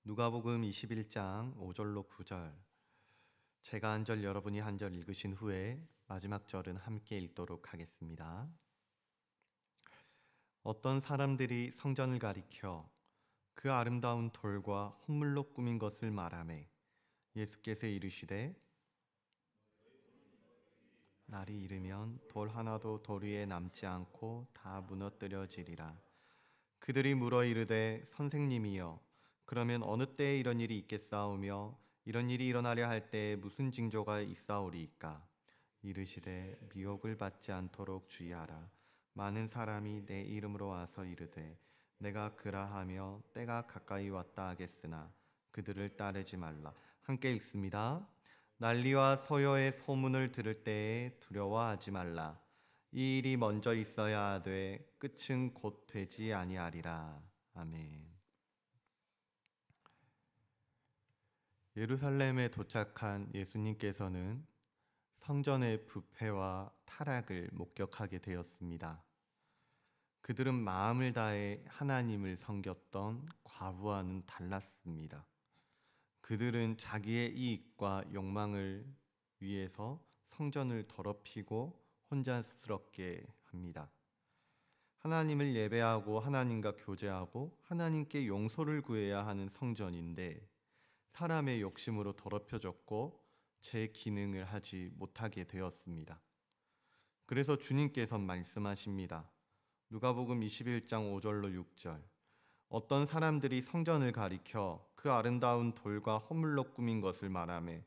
누가복음 21장 5절로 9절. 제가 한 절 여러분이 한 절 읽으신 후에 마지막 절은 함께 읽도록 하겠습니다. 어떤 사람들이 성전을 가리켜 그 아름다운 돌과 혼물로 꾸민 것을 말하매 예수께서 이르시되 날이 이르면 돌 하나도 돌 위에 남지 않고 다 무너뜨려지리라. 그들이 물어 이르되 선생님이여 그러면 어느 때에 이런 일이 있겠사오며 이런 일이 일어나려 할 때에 무슨 징조가 있사오리이까? 이르시되 미혹을 받지 않도록 주의하라. 많은 사람이 내 이름으로 와서 이르되 내가 그라하며 때가 가까이 왔다 하겠으나 그들을 따르지 말라. 함께 읽습니다. 난리와 서여의 소문을 들을 때에 두려워하지 말라. 이 일이 먼저 있어야 하되 끝은 곧 되지 아니하리라. 아멘. 예루살렘에 도착한 예수님께서는 성전의 부패와 타락을 목격하게 되었습니다. 그들은 마음을 다해 하나님을 섬겼던 과부와는 달랐습니다. 그들은 자기의 이익과 욕망을 위해서 성전을 더럽히고 혼란스럽게 합니다. 하나님을 예배하고 하나님과 교제하고 하나님께 용서를 구해야 하는 성전인데 사람의 욕심으로 더럽혀졌고 제 기능을 하지 못하게 되었습니다. 그래서 주님께서 말씀하십니다. 누가복음 21장 5절로 6절. 어떤 사람들이 성전을 가리켜 그 아름다운 돌과 허물로 꾸민 것을 말하매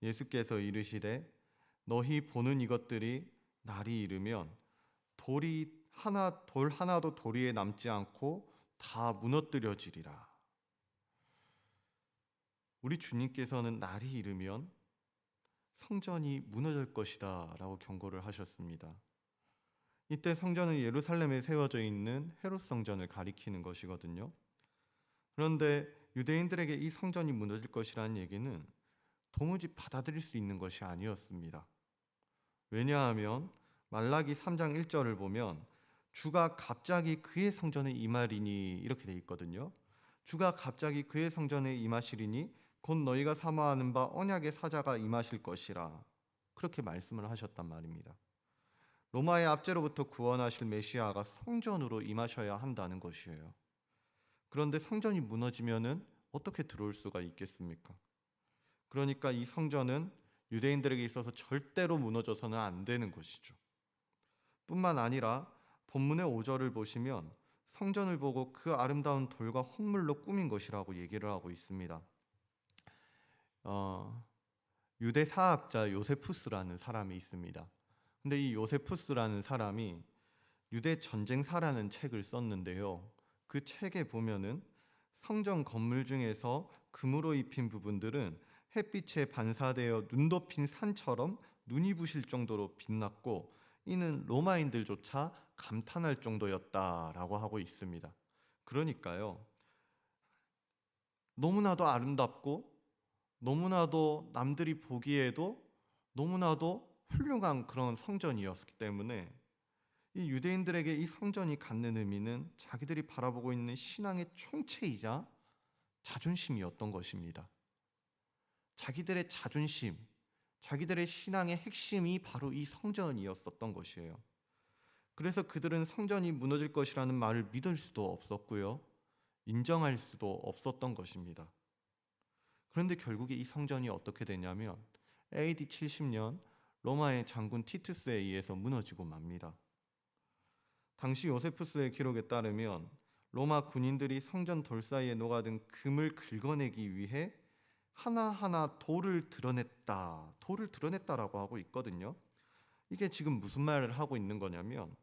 예수께서 이르시되 너희 보는 이것들이 날이 이르면 돌 하나도 돌 위에 남지 않고 다 무너뜨려지리라. 우리 주님께서는 날이 이르면 성전이 무너질 것이다 라고 경고를 하셨습니다. 이때 성전은 예루살렘에 세워져 있는 헤롯 성전을 가리키는 것이거든요. 그런데 유대인들에게 이 성전이 무너질 것이라는 얘기는 도무지 받아들일 수 있는 것이 아니었습니다. 왜냐하면 말라기 3장 1절을 보면 주가 갑자기 그의 성전에 임하리니 이렇게 돼 있거든요. 주가 갑자기 그의 성전에 임하시리니 곧 너희가 사모하는 바 언약의 사자가 임하실 것이라 그렇게 말씀을 하셨단 말입니다. 로마의 압제로부터 구원하실 메시아가 성전으로 임하셔야 한다는 것이에요. 그런데 성전이 무너지면은 어떻게 들어올 수가 있겠습니까? 그러니까 이 성전은 유대인들에게 있어서 절대로 무너져서는 안 되는 것이죠. 뿐만 아니라 본문의 5절을 보시면 성전을 보고 그 아름다운 돌과 혼물로 꾸민 것이라고 얘기를 하고 있습니다. 유대 사학자 요세푸스라는 사람이 있습니다. 근데 이 요세푸스라는 사람이 유대 전쟁사라는 책을 썼는데요. 그 책에 보면은 성전 건물 중에서 금으로 입힌 부분들은 햇빛에 반사되어 눈 덮인 산처럼 눈이 부실 정도로 빛났고 이는 로마인들조차 감탄할 정도였다라고 하고 있습니다. 그러니까요. 너무나도 아름답고 너무나도 남들이 보기에도 너무나도 훌륭한 그런 성전이었기 때문에 이 유대인들에게 이 성전이 갖는 의미는 자기들이 바라보고 있는 신앙의 총체이자 자존심이었던 것입니다. 자기들의 자존심, 자기들의 신앙의 핵심이 바로 이 성전이었었던 것이에요. 그래서 그들은 성전이 무너질 것이라는 말을 믿을 수도 없었고요. 인정할 수도 없었던 것입니다. 그런데 결국에 이 성전이 어떻게 되냐면 AD 70년 로마의 장군 티투스에 의해서 무너지고 맙니다. 당시 요세푸스의 기록에 따르면 로마 군인들이 성전 돌 사이에 녹아든 금을 긁어내기 위해 하나하나 돌을 드러냈다라고 하고 있거든요. 이게 지금 무슨 말을 하고 있는 거냐면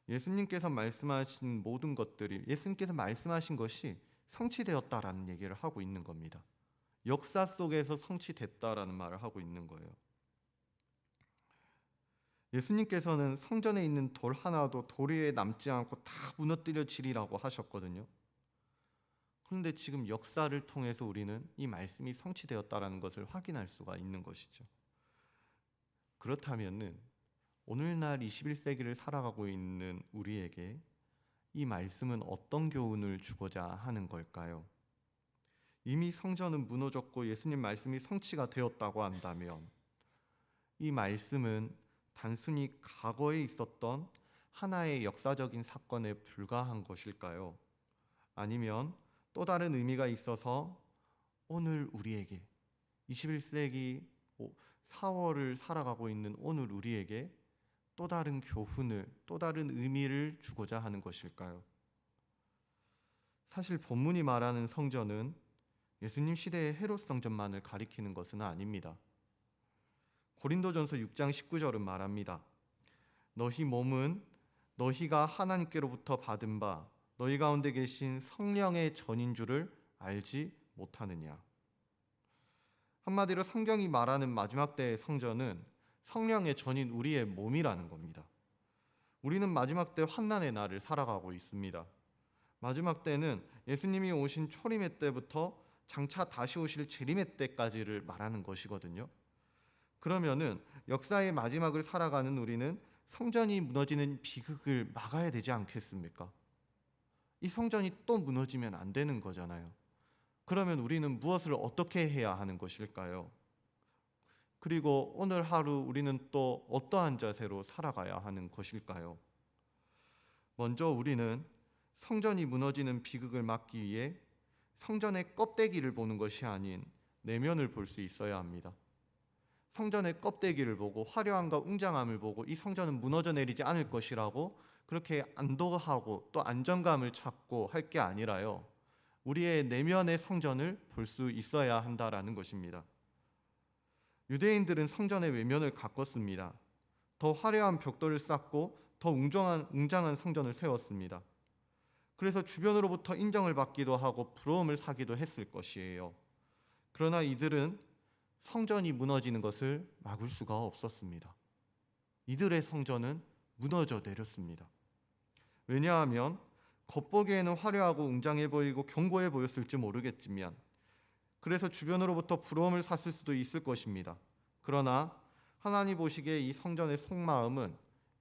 예수님께서 말씀하신 모든 것들이 예수님께서 말씀하신 것이 성취되었다라는 얘기를 하고 있는 겁니다. 역사 속에서 성취됐다라는 말을 하고 있는 거예요. 예수님께서는 성전에 있는 돌 하나도 돌 위에 남지 않고 다 무너뜨려지리라고 하셨거든요. 그런데 지금 역사를 통해서 우리는 이 말씀이 성취되었다라는 것을 확인할 수가 있는 것이죠. 그렇다면은 오늘날 21세기를 살아가고 있는 우리에게 이 말씀은 어떤 교훈을 주고자 하는 걸까요? 이미 성전은 무너졌고 예수님 말씀이 성취가 되었다고 한다면 이 말씀은 단순히 과거에 있었던 하나의 역사적인 사건에 불과한 것일까요? 아니면 또 다른 의미가 있어서 오늘 우리에게 21세기 4월을 살아가고 있는 오늘 우리에게 또 다른 교훈을, 또 다른 의미를 주고자 하는 것일까요? 사실 본문이 말하는 성전은 예수님 시대의 헤롯 성전만을 가리키는 것은 아닙니다. 고린도전서 6장 19절은 말합니다. 너희 몸은 너희가 하나님께로부터 받은 바 너희 가운데 계신 성령의 전인 줄을 알지 못하느냐. 한마디로 성경이 말하는 마지막 때의 성전은 성령의 전인 우리의 몸이라는 겁니다. 우리는 마지막 때 환난의 날을 살아가고 있습니다. 마지막 때는 예수님이 오신 초림의 때부터 장차 다시 오실 재림의 때까지를 말하는 것이거든요. 그러면은 역사의 마지막을 살아가는 우리는 성전이 무너지는 비극을 막아야 되지 않겠습니까? 이 성전이 또 무너지면 안 되는 거잖아요. 그러면 우리는 무엇을 어떻게 해야 하는 것일까요? 그리고 오늘 하루 우리는 또 어떠한 자세로 살아가야 하는 것일까요? 먼저 우리는 성전이 무너지는 비극을 막기 위해 성전의 껍데기를 보는 것이 아닌 내면을 볼 수 있어야 합니다. 성전의 껍데기를 보고 화려함과 웅장함을 보고 이 성전은 무너져 내리지 않을 것이라고 그렇게 안도하고 또 안정감을 찾고 할 게 아니라요. 우리의 내면의 성전을 볼 수 있어야 한다라는 것입니다. 유대인들은 성전의 외면을 가꿨습니다. 더 화려한 벽돌을 쌓고 더 웅장한 성전을 세웠습니다. 그래서 주변으로부터 인정을 받기도 하고 부러움을 사기도 했을 것이에요. 그러나 이들은 성전이 무너지는 것을 막을 수가 없었습니다. 이들의 성전은 무너져 내렸습니다. 왜냐하면 겉보기에는 화려하고 웅장해 보이고 견고해 보였을지 모르겠지만 그래서 주변으로부터 부러움을 샀을 수도 있을 것입니다. 그러나 하나님 보시기에 이 성전의 속마음은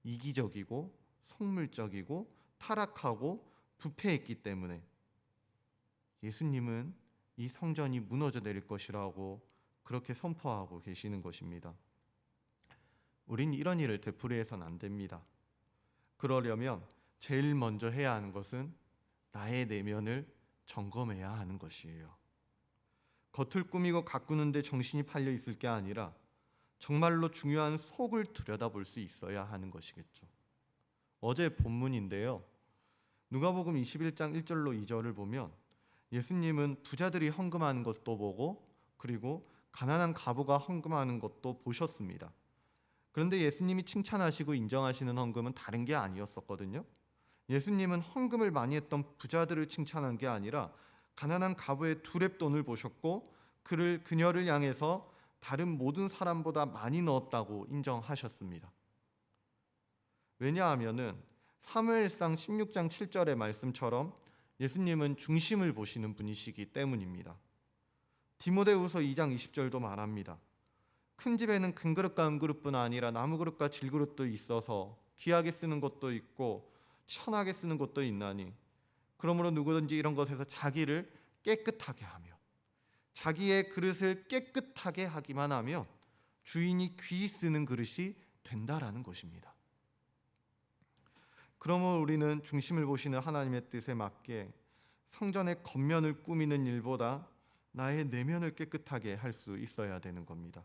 이기적이고 속물적이고 타락하고 부패했기 때문에 예수님은 이 성전이 무너져 내릴 것이라고 그렇게 선포하고 계시는 것입니다. 우린 이런 일을 되풀이해서는 안 됩니다. 그러려면 제일 먼저 해야 하는 것은 나의 내면을 점검해야 하는 것이에요. 겉을 꾸미고 가꾸는데 정신이 팔려 있을 게 아니라 정말로 중요한 속을 들여다볼 수 있어야 하는 것이겠죠. 어제 본문인데요. 누가복음 21장 1절로 2절을 보면 예수님은 부자들이 헌금하는 것도 보고 그리고 가난한 과부가 헌금하는 것도 보셨습니다. 그런데 예수님이 칭찬하시고 인정하시는 헌금은 다른 게 아니었었거든요. 예수님은 헌금을 많이 했던 부자들을 칭찬한 게 아니라 가난한 과부의 두렙돈을 보셨고 그녀를 향해서 다른 모든 사람보다 많이 넣었다고 인정하셨습니다. 왜냐하면은 사무엘상 16장 7절의 말씀처럼 예수님은 중심을 보시는 분이시기 때문입니다. 디모데후서 2장 20절도 말합니다. 큰 집에는 큰 그릇과 은그릇뿐 아니라 나무 그릇과 질그릇도 있어서 귀하게 쓰는 것도 있고 천하게 쓰는 것도 있나니 그러므로 누구든지 이런 것에서 자기를 깨끗하게 하며 자기의 그릇을 깨끗하게 하기만 하면 주인이 귀히 쓰는 그릇이 된다라는 것입니다. 그러면 우리는 중심을 보시는 하나님의 뜻에 맞게 성전의 겉면을 꾸미는 일보다 나의 내면을 깨끗하게 할 수 있어야 되는 겁니다.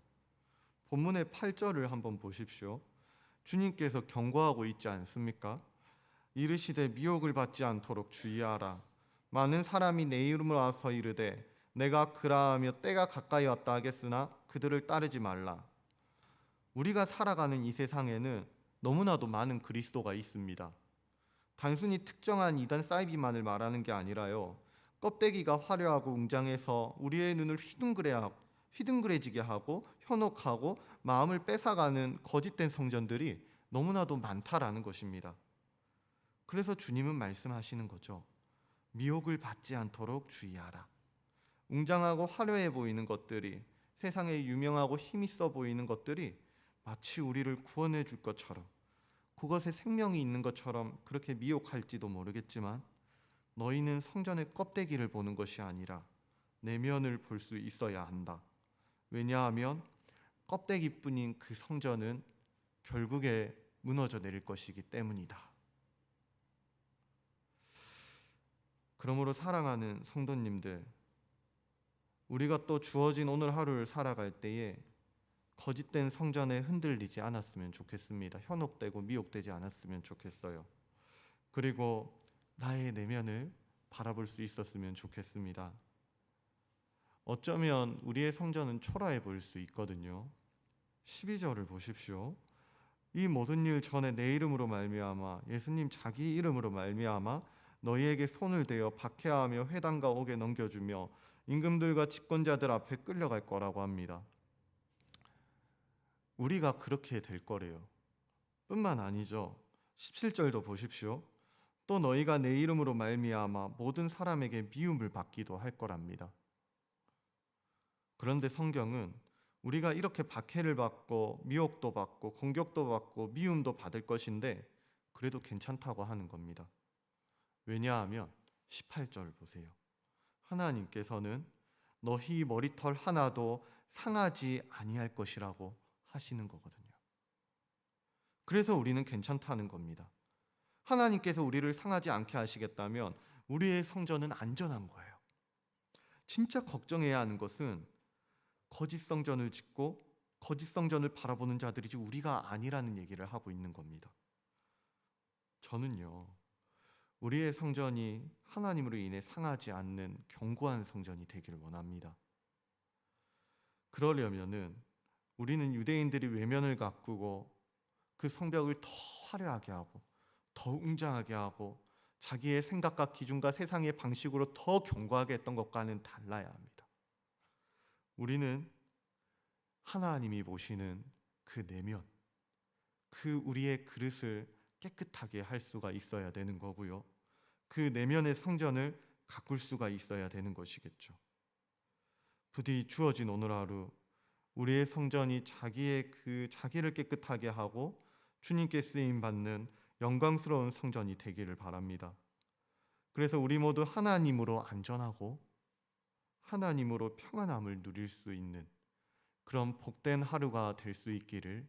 본문의 8절을 한번 보십시오. 주님께서 경고하고 있지 않습니까? 이르시되 미혹을 받지 않도록 주의하라. 많은 사람이 내 이름으로 와서 이르되 내가 그라하며 때가 가까이 왔다 하겠으나 그들을 따르지 말라. 우리가 살아가는 이 세상에는 너무나도 많은 그리스도가 있습니다. 단순히 특정한 이단 사이비만을 말하는 게 아니라요. 껍데기가 화려하고 웅장해서 우리의 눈을 휘둥그레지게 하고 현혹하고 마음을 뺏어가는 거짓된 성전들이 너무나도 많다라는 것입니다. 그래서 주님은 말씀하시는 거죠. 미혹을 받지 않도록 주의하라. 웅장하고 화려해 보이는 것들이 세상에 유명하고 힘있어 보이는 것들이 마치 우리를 구원해 줄 것처럼 그것에 생명이 있는 것처럼 그렇게 미혹할지도 모르겠지만 너희는 성전의 껍데기를 보는 것이 아니라 내면을 볼 수 있어야 한다. 왜냐하면 껍데기뿐인 그 성전은 결국에 무너져 내릴 것이기 때문이다. 그러므로 사랑하는 성도님들, 우리가 또 주어진 오늘 하루를 살아갈 때에 거짓된 성전에 흔들리지 않았으면 좋겠습니다. 현혹되고 미혹되지 않았으면 좋겠어요. 그리고 나의 내면을 바라볼 수 있었으면 좋겠습니다. 어쩌면 우리의 성전은 초라해 보일 수 있거든요. 12절을 보십시오. 이 모든 일 전에 내 이름으로 말미암아 예수님 자기 이름으로 말미암아 너희에게 손을 대어 박해하며 회당과 옥에 넘겨주며 임금들과 집권자들 앞에 끌려갈 거라고 합니다. 우리가 그렇게 될 거래요. 뿐만 아니죠. 17절도 보십시오. 또 너희가 내 이름으로 말미암아 모든 사람에게 미움을 받기도 할 거랍니다. 그런데 성경은 우리가 이렇게 박해를 받고 미혹도 받고 공격도 받고 미움도 받을 것인데 그래도 괜찮다고 하는 겁니다. 왜냐하면 18절 보세요. 하나님께서는 너희 머리털 하나도 상하지 아니할 것이라고 하시는 거거든요. 그래서 우리는 괜찮다는 겁니다. 하나님께서 우리를 상하지 않게 하시겠다면 우리의 성전은 안전한 거예요. 진짜 걱정해야 하는 것은 거짓 성전을 짓고 거짓 성전을 바라보는 자들이지 우리가 아니라는 얘기를 하고 있는 겁니다. 저는요, 우리의 성전이 하나님으로 인해 상하지 않는 견고한 성전이 되기를 원합니다. 그러려면은 우리는 유대인들이 외면을 가꾸고 그 성벽을 더 화려하게 하고 더 웅장하게 하고 자기의 생각과 기준과 세상의 방식으로 더 견고하게 했던 것과는 달라야 합니다. 우리는 하나님이 보시는 그 내면, 그 우리의 그릇을 깨끗하게 할 수가 있어야 되는 거고요. 그 내면의 성전을 가꿀 수가 있어야 되는 것이겠죠. 부디 주어진 오늘 하루 우리의 성전이 자기를 깨끗하게 하고 주님께 쓰임 받는 영광스러운 성전이 되기를 바랍니다. 그래서 우리 모두 하나님으로 안전하고 하나님으로 평안함을 누릴 수 있는 그런 복된 하루가 될 수 있기를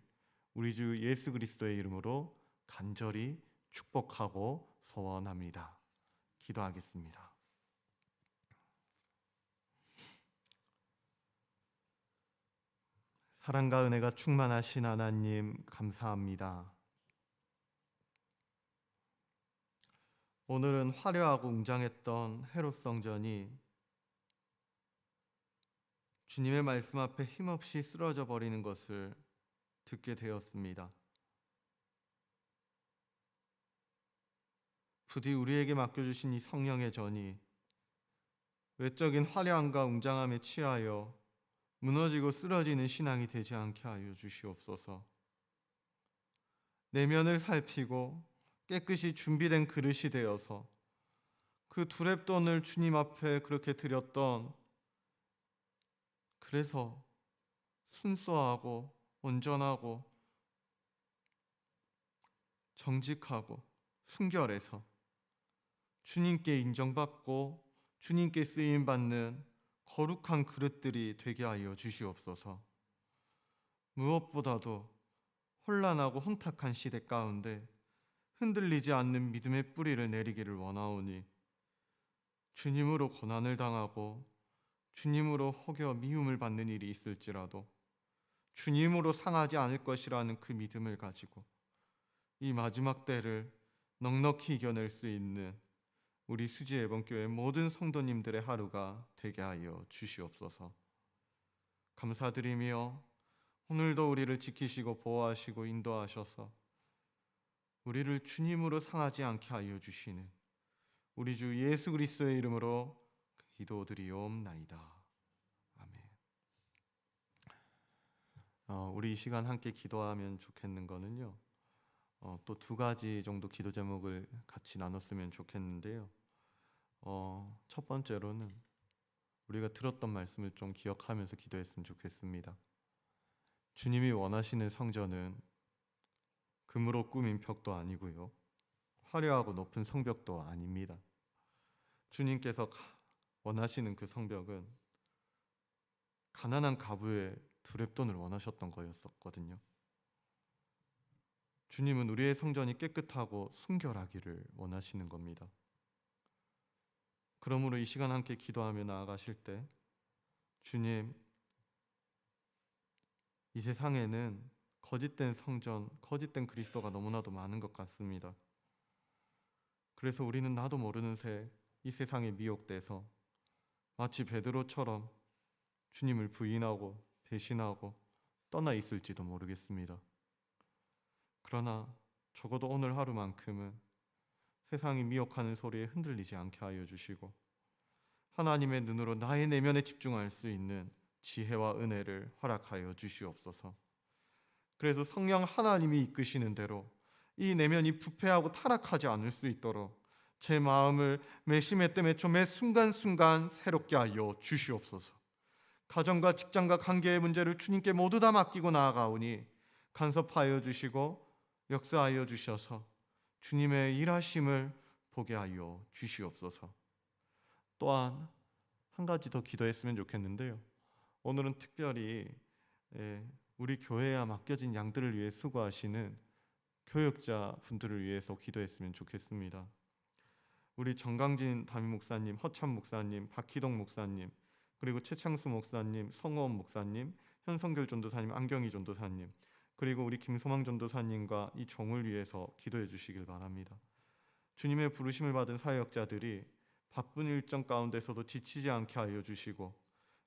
우리 주 예수 그리스도의 이름으로 간절히 축복하고 소원합니다. 기도하겠습니다. 사랑과 은혜가 충만하신 하나님 감사합니다. 오늘은 화려하고 웅장했던 헤롯 성전이 주님의 말씀 앞에 힘없이 쓰러져 버리는 것을 듣게 되었습니다. 부디 우리에게 맡겨주신 이 성령의 전이 외적인 화려함과 웅장함에 취하여 무너지고 쓰러지는 신앙이 되지 않게 하여 주시옵소서. 내면을 살피고 깨끗이 준비된 그릇이 되어서 그 두렙돈을 주님 앞에 그렇게 드렸던, 그래서 순수하고 온전하고 정직하고 순결해서 주님께 인정받고 주님께 쓰임받는 거룩한 그릇들이 되게 하여 주시옵소서. 무엇보다도 혼란하고 혼탁한 시대 가운데 흔들리지 않는 믿음의 뿌리를 내리기를 원하오니 주님으로 고난을 당하고 주님으로 혹여 미움을 받는 일이 있을지라도 주님으로 상하지 않을 것이라는 그 믿음을 가지고 이 마지막 때를 넉넉히 이겨낼 수 있는 우리 수지예번교회 모든 성도님들의 하루가 되게 하여 주시옵소서. 감사드리며 오늘도 우리를 지키시고 보호하시고 인도하셔서 우리를 주님으로 상하지 않게 하여 주시는 우리 주 예수 그리스도의 이름으로 기도드리옵나이다. 아멘. 우리 이 시간 함께 기도하면 좋겠는 거는요. 또 두 가지 정도 기도 제목을 같이 나눴으면 좋겠는데요. 첫 번째로는 우리가 들었던 말씀을 좀 기억하면서 기도했으면 좋겠습니다. 주님이 원하시는 성전은 금으로 꾸민 벽도 아니고요. 화려하고 높은 성벽도 아닙니다. 주님께서 원하시는 그 성벽은 가난한 가부의 두렙돈을 원하셨던 거였었거든요. 주님은 우리의 성전이 깨끗하고 순결하기를 원하시는 겁니다. 그러므로 이 시간 함께 기도하며 나아가실 때, 주님, 이 세상에는 거짓된 성전, 거짓된 그리스도가 너무나도 많은 것 같습니다. 그래서 우리는 나도 모르는 새 이 세상에 미혹돼서 마치 베드로처럼 주님을 부인하고 배신하고 떠나 있을지도 모르겠습니다. 그러나 적어도 오늘 하루만큼은 세상이 미혹하는 소리에 흔들리지 않게 하여 주시고, 하나님의 눈으로 나의 내면에 집중할 수 있는 지혜와 은혜를 허락하여 주시옵소서. 그래서 성령 하나님이 이끄시는 대로 이 내면이 부패하고 타락하지 않을 수 있도록 제 마음을 매심에 땜에초 매 순간순간 새롭게 하여 주시옵소서. 가정과 직장과 관계의 문제를 주님께 모두 다 맡기고 나아가오니 간섭하여 주시고 역사하여 주셔서 주님의 일하심을 보게 하여 주시옵소서. 또한 한 가지 더 기도했으면 좋겠는데요. 오늘은 특별히 우리 교회에 맡겨진 양들을 위해 수고하시는 교역자 분들을 위해서 기도했으면 좋겠습니다. 우리 정강진 담임 목사님, 허참 목사님, 박희동 목사님, 그리고 최창수 목사님, 성호원 목사님, 현성결 전도사님, 안경희 전도사님, 그리고 우리 김소망 전도사님과 이 종을 위해서 기도해 주시길 바랍니다. 주님의 부르심을 받은 사역자들이 바쁜 일정 가운데서도 지치지 않게 하여 주시고,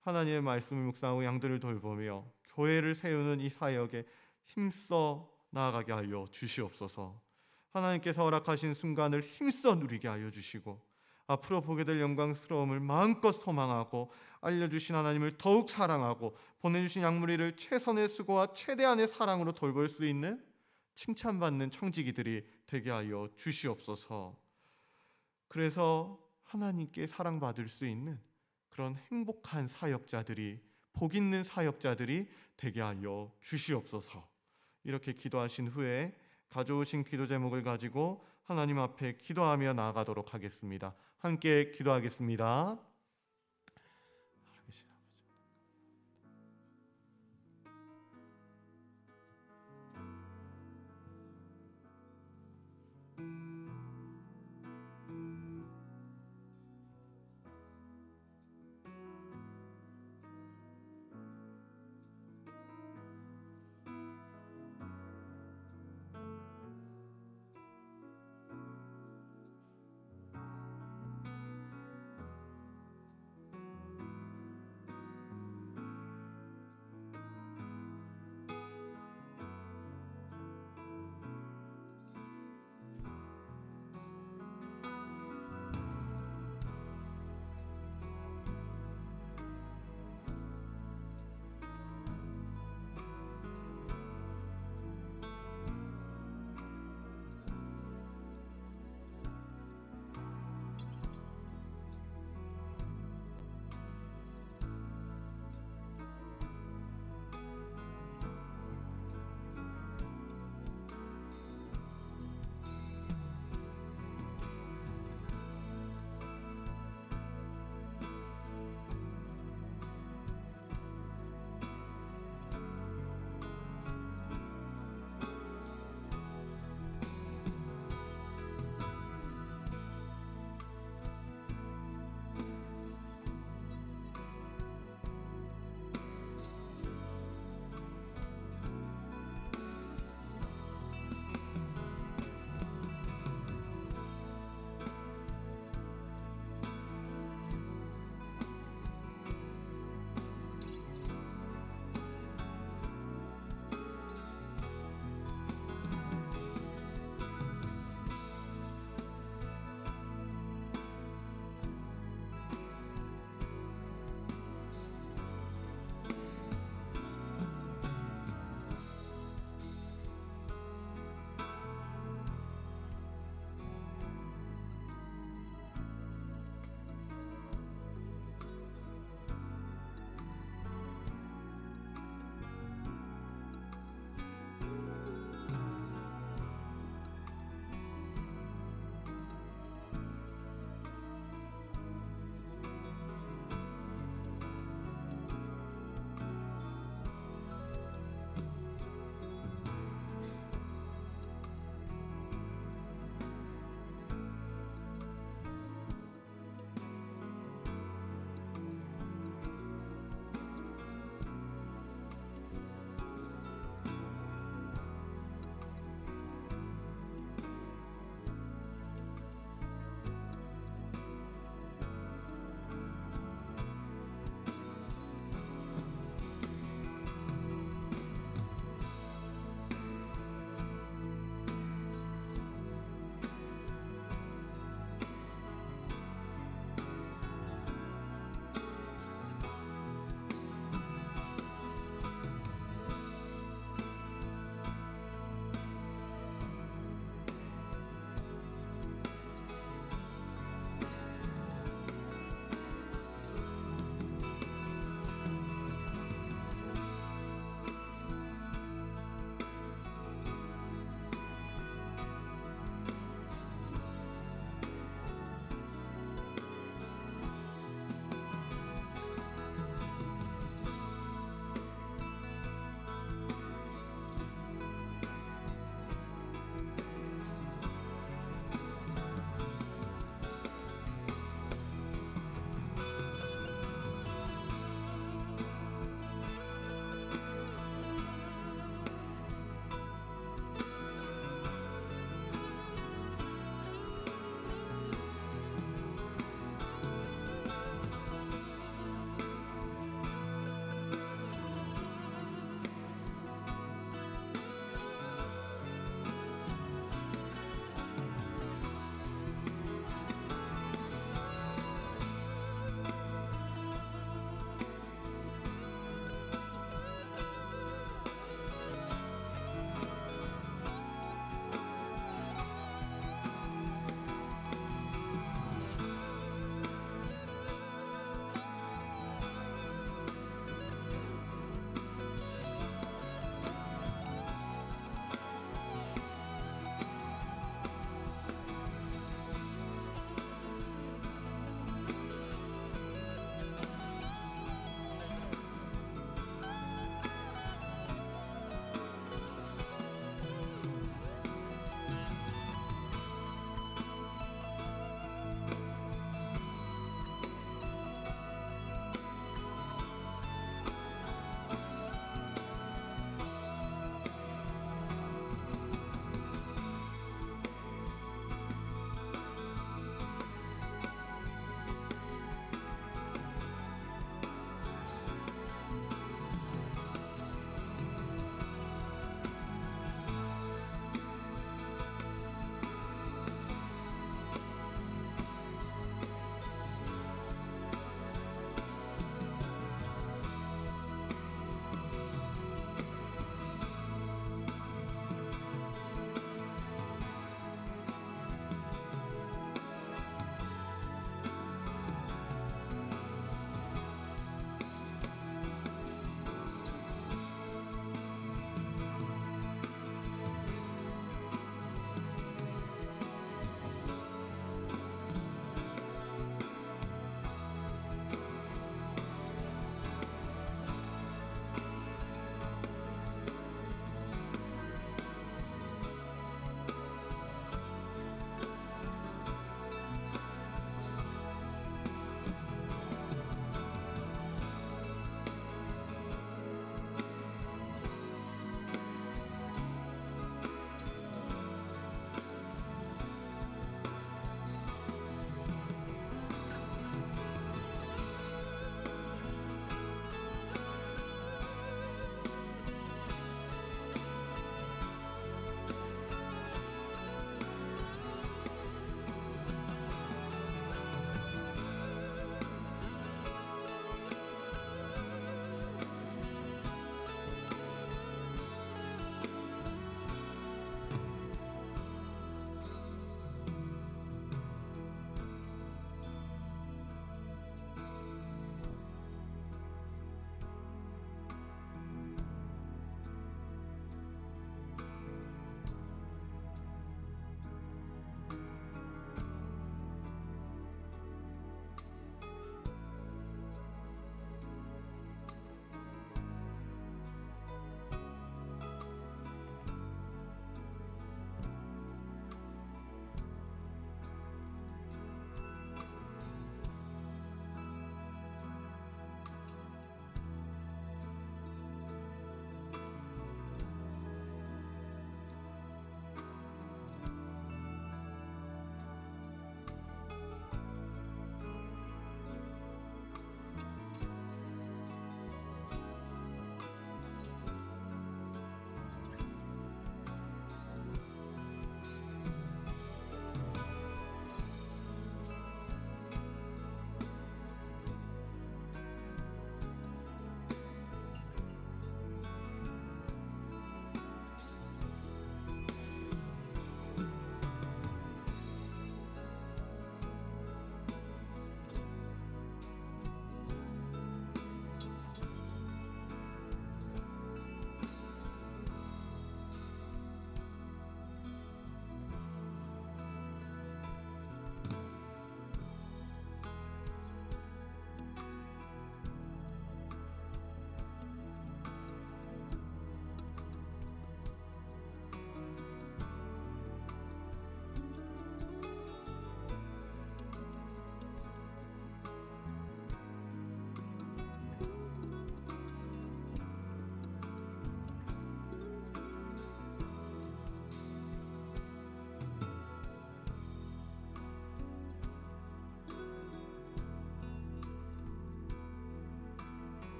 하나님의 말씀을 묵상하고 양들을 돌보며 교회를 세우는 이 사역에 힘써 나아가게 하여 주시옵소서. 하나님께서 허락하신 순간을 힘써 누리게 하여 주시고, 앞으로 보게 될 영광스러움을 마음껏 소망하고, 알려주신 하나님을 더욱 사랑하고, 보내주신 양무리를 최선의 수고와 최대한의 사랑으로 돌볼 수 있는 칭찬받는 청지기들이 되게 하여 주시옵소서. 그래서 하나님께 사랑받을 수 있는 그런 행복한 사역자들이, 복 있는 사역자들이 되게 하여 주시옵소서. 이렇게 기도하신 후에 가져오신 기도 제목을 가지고 하나님 앞에 기도하며 나아가도록 하겠습니다. 함께 기도하겠습니다.